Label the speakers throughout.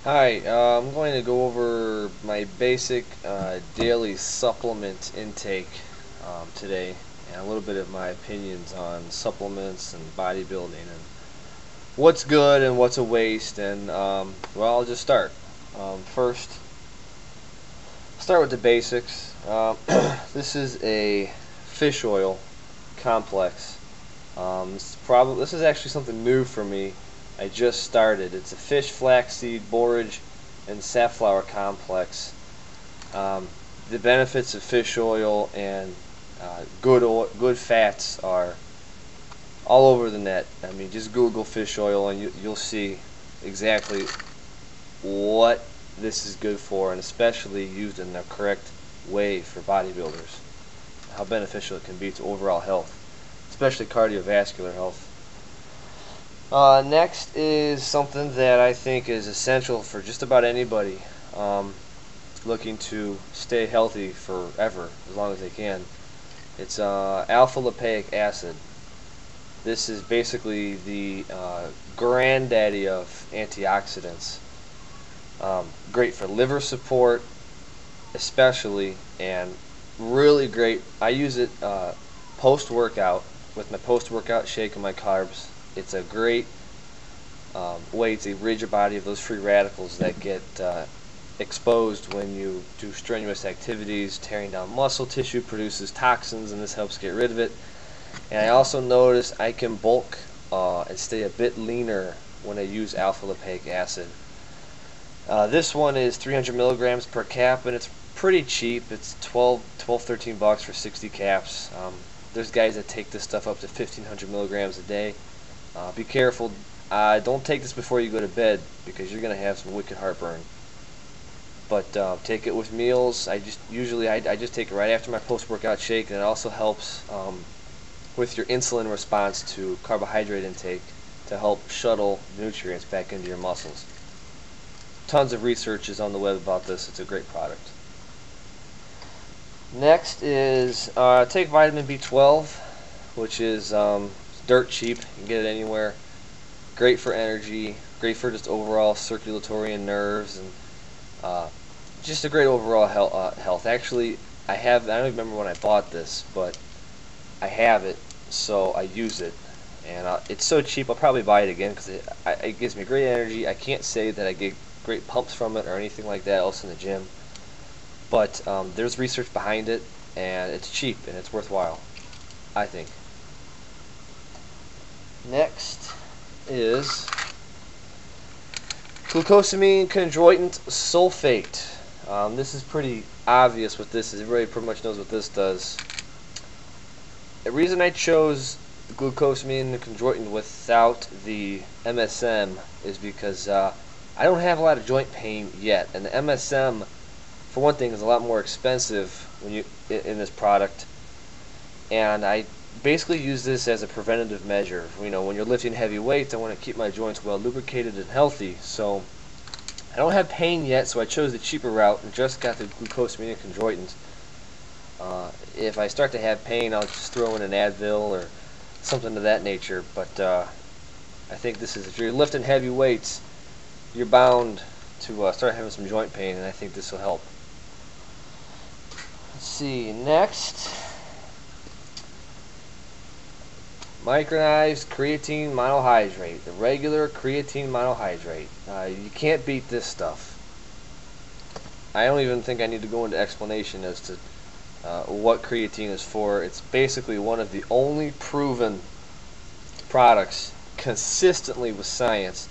Speaker 1: Hi, I'm going to go over my basic daily supplement intake today, and a little bit of my opinions on supplements and bodybuilding and what's good and what's a waste. And well, I'll just start. First, start with the basics. This is a fish oil complex. This is actually something new for me. I just started. It's a fish, flaxseed, borage, and safflower complex. The benefits of fish oil and good fats are all over the net. I mean, just Google fish oil and you'll see exactly what this is good for, and especially used in the correct way for bodybuilders. How beneficial it can be to overall health, especially cardiovascular health. Next is something that I think is essential for just about anybody looking to stay healthy forever, as long as they can. It's alpha-lipoic acid. This is basically the granddaddy of antioxidants. Great for liver support, especially, and really great. I use it post-workout with my post-workout shake and my carbs. It's a great way to rid your body of those free radicals that get exposed when you do strenuous activities. Tearing down muscle tissue produces toxins, and this helps get rid of it. And I also notice I can bulk and stay a bit leaner when I use alpha-lipoic acid. This one is 300 milligrams per cap, and it's pretty cheap. It's 13 bucks for 60 caps. There's guys that take this stuff up to 1,500 milligrams a day. Be careful. Don't take this before you go to bed, because you're going to have some wicked heartburn. But take it with meals. I just take it right after my post-workout shake, and it also helps with your insulin response to carbohydrate intake to help shuttle nutrients back into your muscles. Tons of research is on the web about this. It's a great product. Next is take vitamin B12, which is dirt cheap. You can get it anywhere. Great for energy, great for just overall circulatory and nerves, and just a great overall health. Actually, I don't remember when I bought this, but I have it, so I use it. And it's so cheap, I'll probably buy it again, because it gives me great energy. I can't say that I get great pumps from it or anything like that else in the gym. But there's research behind it, and it's cheap, and it's worthwhile, I think. Next is glucosamine chondroitin sulfate. This is pretty obvious what this is. Everybody pretty much knows what this does. The reason I chose glucosamine chondroitin without the MSM is because I don't have a lot of joint pain yet, and the MSM, for one thing, is a lot more expensive in this product, and I basically use this as a preventative measure. When you're lifting heavy weights, I want to keep my joints well lubricated and healthy. So I don't have pain yet, so I chose the cheaper route and just got the glucosamine chondroitin. If I start to have pain, I'll just throw in an Advil or something of that nature. But I think this is, if you're lifting heavy weights, you're bound to start having some joint pain, and I think this will help. Let's see, next, micronized creatine monohydrate, the regular creatine monohydrate. You can't beat this stuff. I don't even think I need to go into explanation as to what creatine is for. It's basically one of the only proven products consistently with science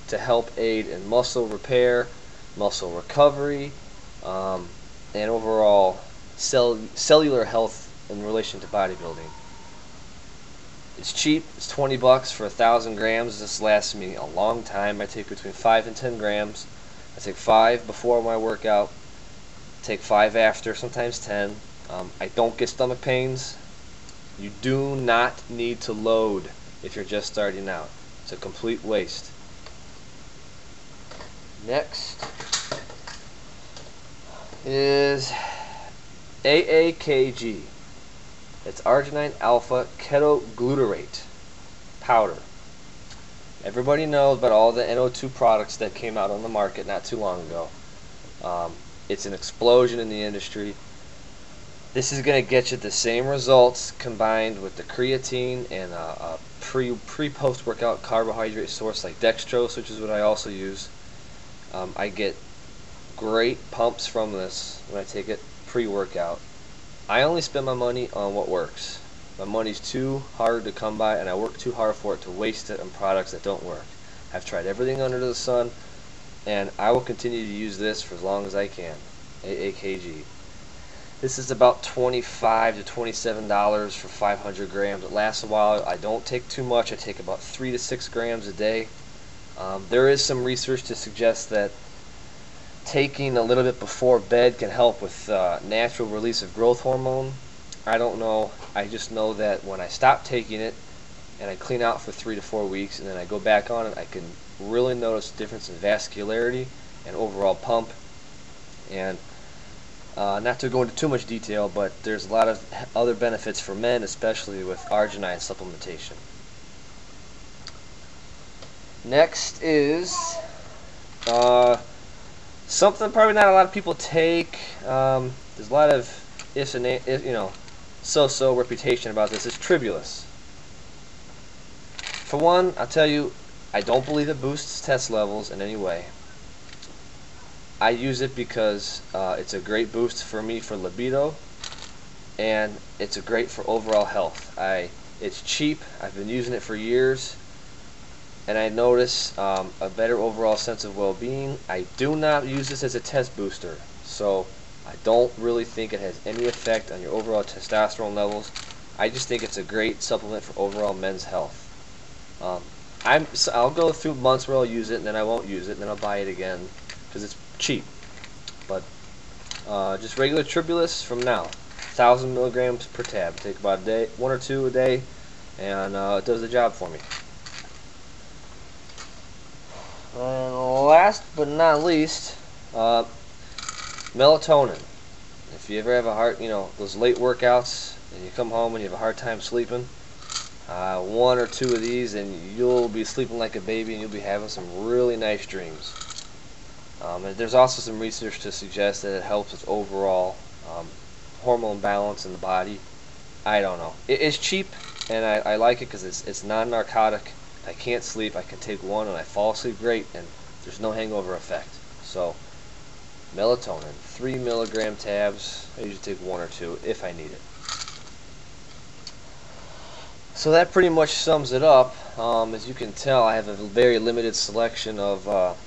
Speaker 1: to help aid in muscle repair, muscle recovery, and overall cellular health in relation to bodybuilding. It's cheap. It's 20 bucks for 1,000 grams. This lasts me a long time. I take between 5 and 10 grams. I take 5 before my workout, take 5 after, sometimes 10. I don't get stomach pains. You do not need to load if you're just starting out. It's a complete waste. Next is AAKG. It's arginine alpha ketoglutarate powder. Everybody knows about all the NO2 products that came out on the market not too long ago. It's an explosion in the industry. This is going to get you the same results combined with the creatine and a pre-post workout carbohydrate source like dextrose, which is what I also use. I get great pumps from this when I take it pre-workout. I only spend my money on what works. My money's too hard to come by, and I work too hard for it to waste it on products that don't work. I've tried everything under the sun, and I will continue to use this for as long as I can. AKG. This is about $25 to $27 for 500 grams. It lasts a while. I don't take too much. I take about 3 to 6 grams a day. There is some research to suggest that taking a little bit before bed can help with natural release of growth hormone. I don't know. I just know that when I stop taking it and I clean out for 3 to 4 weeks and then I go back on it, I can really notice a difference in vascularity and overall pump. And not to go into too much detail, but there's a lot of other benefits for men, especially with arginine supplementation. Next is something probably not a lot of people take. There's a lot of so-so reputation about this. Is Tribulus. For one, I'll tell you, I don't believe it boosts test levels in any way. I use it because it's a great boost for me for libido, and it's a great for overall health. It's cheap. I've been using it for years, and I notice a better overall sense of well-being. I do not use this as a test booster, so I don't really think it has any effect on your overall testosterone levels. I just think it's a great supplement for overall men's health. I'll go through months where I'll use it, and then I won't use it, and then I'll buy it again because it's cheap. But just regular Tribulus from now, 1,000 milligrams per tab. Take about a day, 1 or 2 a day, and it does the job for me. And last but not least, melatonin. If you ever have a hard, those late workouts, and you come home and you have a hard time sleeping, 1 or 2 of these, and you'll be sleeping like a baby, and you'll be having some really nice dreams. And there's also some research to suggest that it helps with overall hormone balance in the body. I don't know. It's cheap, and I like it because it's non-narcotic. I can't sleep. I can take one, and I fall asleep great, and there's no hangover effect. So, melatonin, 3 milligram tabs. I usually take 1 or 2 if I need it. So that pretty much sums it up. As you can tell, I have a very limited selection of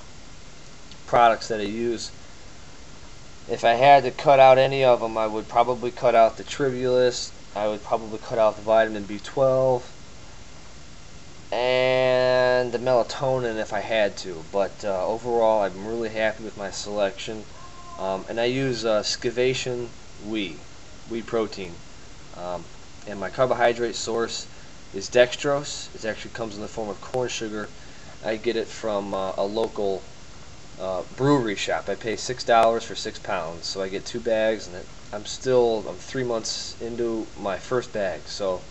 Speaker 1: products that I use. If I had to cut out any of them, I would probably cut out the Tribulus. I would probably cut out the vitamin B12 and the melatonin if I had to. But overall, I'm really happy with my selection. And I use Skivation whey protein. And my carbohydrate source is dextrose. It actually comes in the form of corn sugar. I get it from a local brewery shop. I pay $6 for 6 pounds, so I get 2 bags, and I'm 3 months into my first bag. So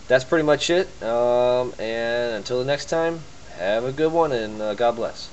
Speaker 1: that's pretty much it. And until the next time, have a good one, and God bless.